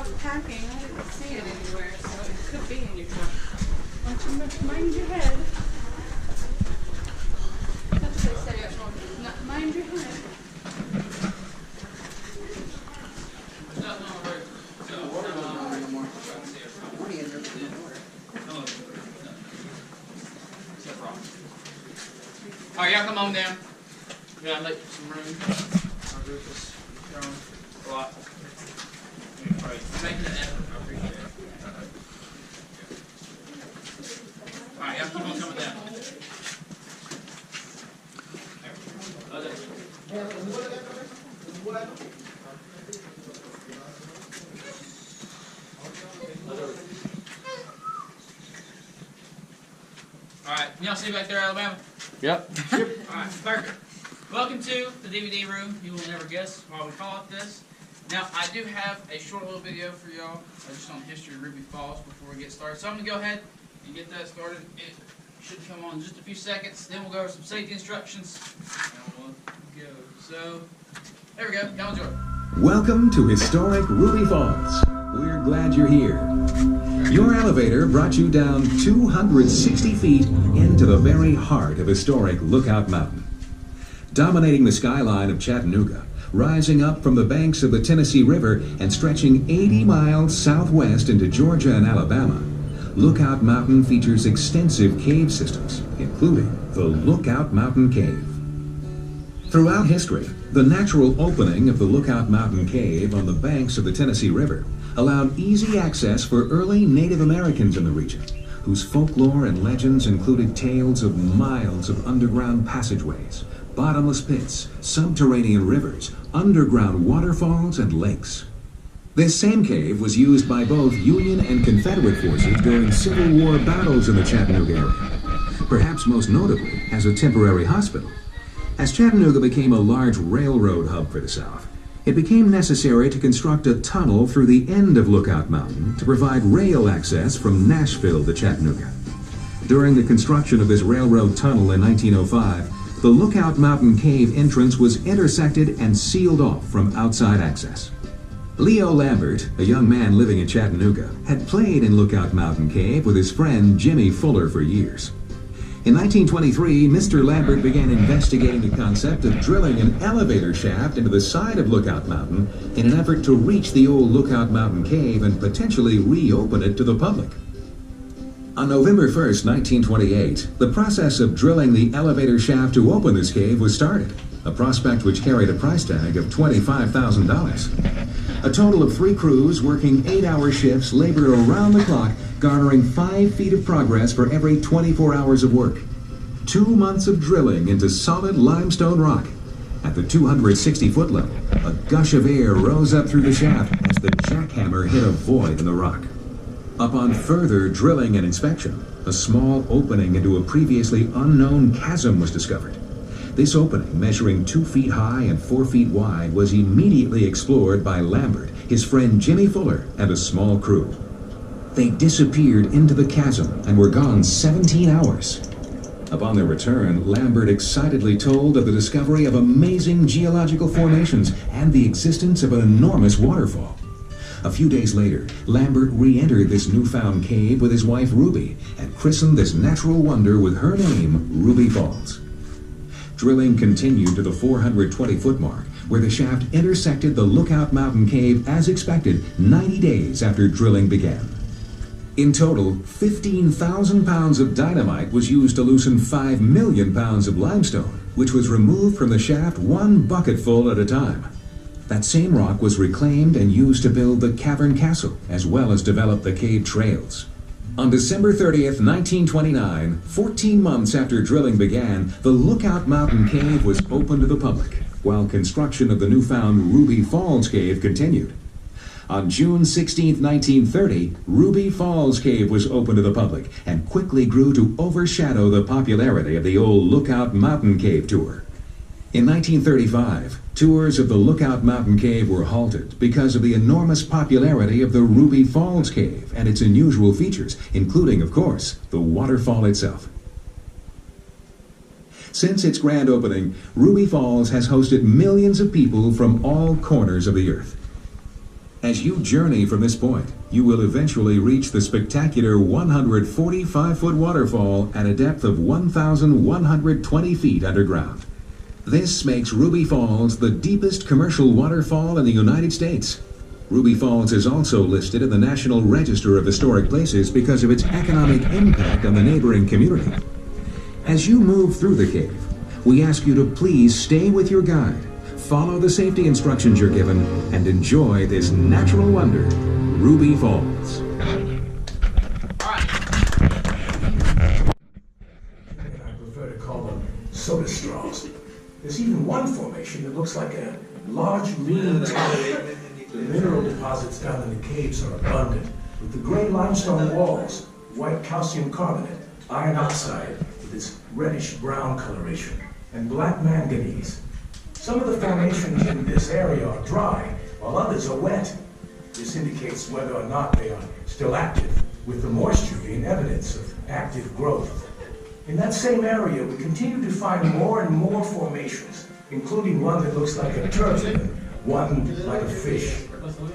was packing, I didn't see it anywhere, so it could be in your truck. Why don't you mind your head? That's what they say up north. Not mind your head. Alright, y'all come on down. We gotta make some room. Our group is growing a lot. Making an effort, I appreciate it. Alright, y'all keep on coming down. Alright, y'all see back there, Alabama? Yep. Alright, perfect. Welcome to the DVD room. You will never guess why we call it this. Now, I do have a short little video for y'all just on the history of Ruby Falls before we get started. So I'm going to go ahead and get that started. It should come on in just a few seconds. Then we'll go over some safety instructions. And we'll go. So, there we go. Y'all enjoy. Welcome to historic Ruby Falls. We're glad you're here. Your elevator brought you down 260 feet into the very heart of historic Lookout Mountain. Dominating the skyline of Chattanooga, rising up from the banks of the Tennessee River and stretching 80 miles southwest into Georgia and Alabama, Lookout Mountain features extensive cave systems, including the Lookout Mountain Cave. Throughout history, the natural opening of the Lookout Mountain Cave on the banks of the Tennessee River allowed easy access for early Native Americans in the region, whose folklore and legends included tales of miles of underground passageways, bottomless pits, subterranean rivers, underground waterfalls, and lakes. This same cave was used by both Union and Confederate forces during Civil War battles in the Chattanooga area, perhaps most notably as a temporary hospital. As Chattanooga became a large railroad hub for the South, it became necessary to construct a tunnel through the end of Lookout Mountain to provide rail access from Nashville to Chattanooga. During the construction of this railroad tunnel in 1905, the Lookout Mountain Cave entrance was intersected and sealed off from outside access. Leo Lambert, a young man living in Chattanooga, had played in Lookout Mountain Cave with his friend Jimmy Fuller for years. In 1923, Mr. Lambert began investigating the concept of drilling an elevator shaft into the side of Lookout Mountain in an effort to reach the old Lookout Mountain Cave and potentially reopen it to the public. On November 1st, 1928, the process of drilling the elevator shaft to open this cave was started, a prospect which carried a price tag of $25,000. A total of 3 crews working 8-hour shifts labored around the clock, garnering 5 feet of progress for every 24 hours of work. 2 months of drilling into solid limestone rock. At the 260-foot level, a gush of air rose up through the shaft as the jackhammer hit a void in the rock. Upon further drilling and inspection, a small opening into a previously unknown chasm was discovered. This opening, measuring 2 feet high and 4 feet wide, was immediately explored by Lambert, his friend Jimmy Fuller, and a small crew. They disappeared into the chasm and were gone 17 hours. Upon their return, Lambert excitedly told of the discovery of amazing geological formations and the existence of an enormous waterfall. A few days later, Lambert re-entered this newfound cave with his wife Ruby and christened this natural wonder with her name, Ruby Falls. Drilling continued to the 420-foot mark, where the shaft intersected the Lookout Mountain Cave as expected 90 days after drilling began. In total, 15,000 pounds of dynamite was used to loosen 5 million pounds of limestone, which was removed from the shaft 1 bucketful at a time. That same rock was reclaimed and used to build the Cavern Castle, as well as develop the cave trails. On December 30th, 1929, 14 months after drilling began, the Lookout Mountain Cave was open to the public, while construction of the newfound Ruby Falls Cave continued. On June 16, 1930, Ruby Falls Cave was open to the public and quickly grew to overshadow the popularity of the old Lookout Mountain Cave tour. In 1935, tours of the Lookout Mountain Cave were halted because of the enormous popularity of the Ruby Falls Cave and its unusual features, including, of course, the waterfall itself. Since its grand opening, Ruby Falls has hosted millions of people from all corners of the earth. As you journey from this point, you will eventually reach the spectacular 145-foot waterfall at a depth of 1,120 feet underground. This makes Ruby Falls the deepest commercial waterfall in the United States. Ruby Falls is also listed in the National Register of Historic Places because of its economic impact on the neighboring community. As you move through the cave, we ask you to please stay with your guide, follow the safety instructions you're given, and enjoy this natural wonder, Ruby Falls. I prefer to call them soda straws. There's even one formation that looks like a large lean tube. The mineral deposits down in the caves are abundant, with the gray limestone walls, white calcium carbonate, iron oxide with its reddish-brown coloration, and black manganese. Some of the formations in this area are dry, while others are wet. This indicates whether or not they are still active, with the moisture being evidence of active growth. In that same area, we continue to find more and more formations, including one that looks like a turtle and one like a fish.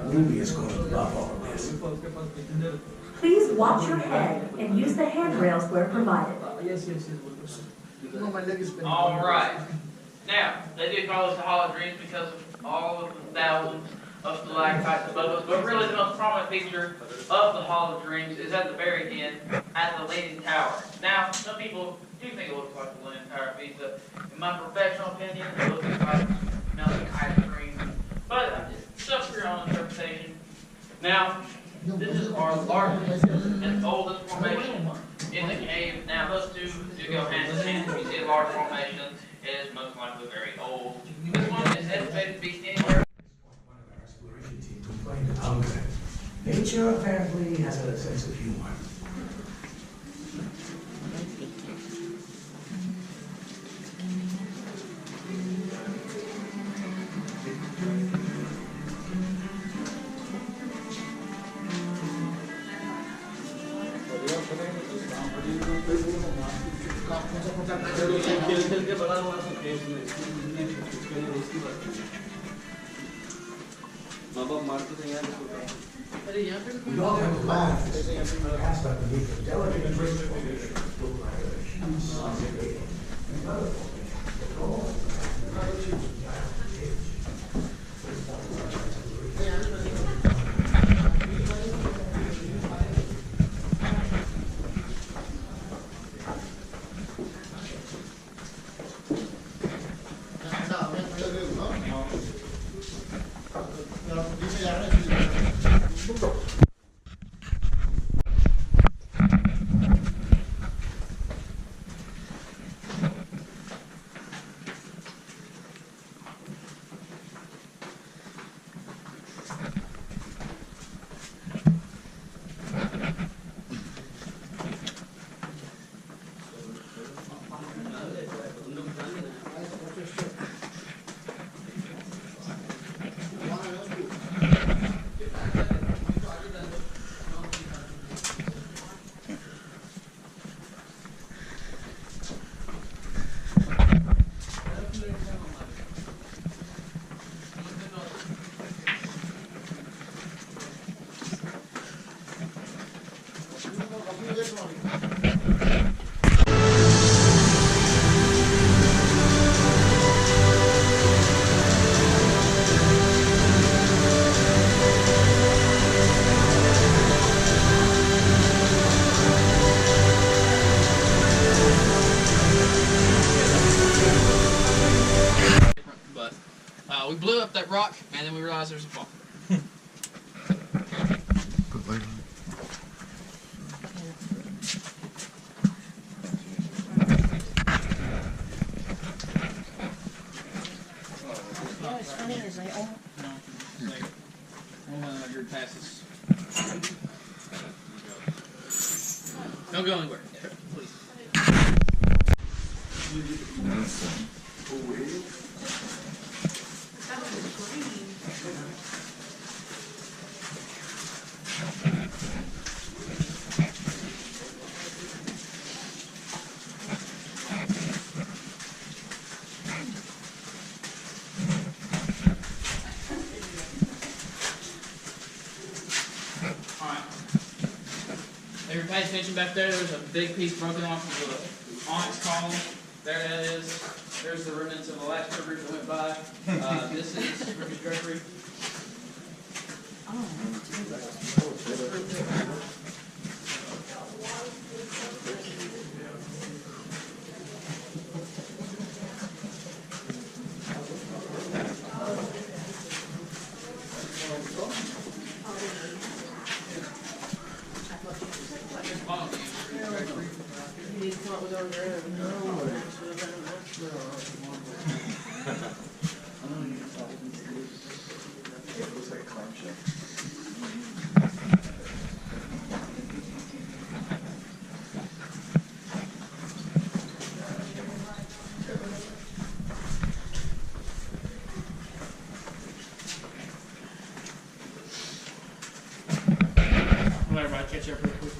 Ruby is going to love all of this. Please watch your head and use the handrails where provided. All right. Now, they do call us the Hall of Dreams because of all of the thousands of stalactites above us, but really the most prominent feature of the Hall of Dreams is at the very end, at the Leaning Tower. Now, some people do think it looks like the Leaning Tower of Pisa. In my professional opinion, it looks like melting ice cream, but it's up for your own interpretation. Now, this is our largest and oldest formation in the cave. Now, those two do go hand in hand. If you see a large formation, it is most likely very old. This one is estimated to be anywhere. One of our exploration team complained of hunger. Nature apparently has a sense of humor. We all have to laugh as we pass underneath the delicate draped formation that look like a huge sausage. Another formation that all We blew up that rock, and then we realized there's a fall. What's funny is I all Don't go anywhere. Please. If you're paying attention back there, there's a big piece broken off of the onyx column. There it is. There's the remnants of the last river that went by. This is Ruby's drapery. Let everybody catch up real quick.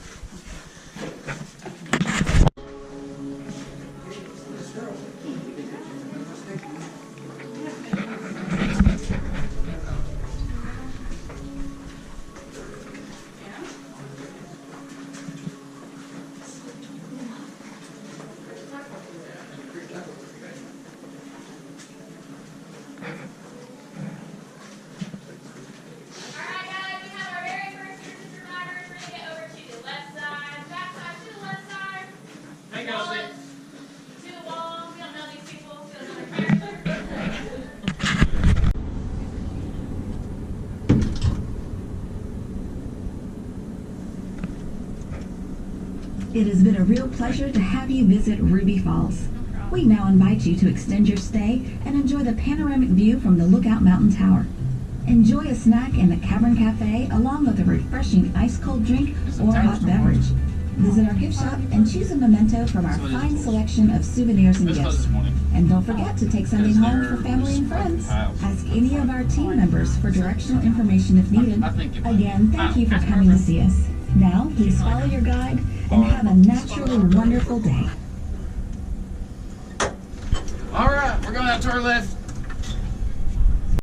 It has been a real pleasure to have you visit Ruby Falls. We now invite you to extend your stay and enjoy the panoramic view from the Lookout Mountain Tower. Enjoy a snack in the Cavern Cafe along with a refreshing ice-cold drink or hot beverage. Visit our gift shop and choose a memento from our fine selection of souvenirs and gifts. And don't forget to take something home for family and friends. Ask any of our team members for directional information if needed. Again, thank you for coming to see us. Now, please follow your guide and have a naturally wonderful day. All right, we're going out to our left.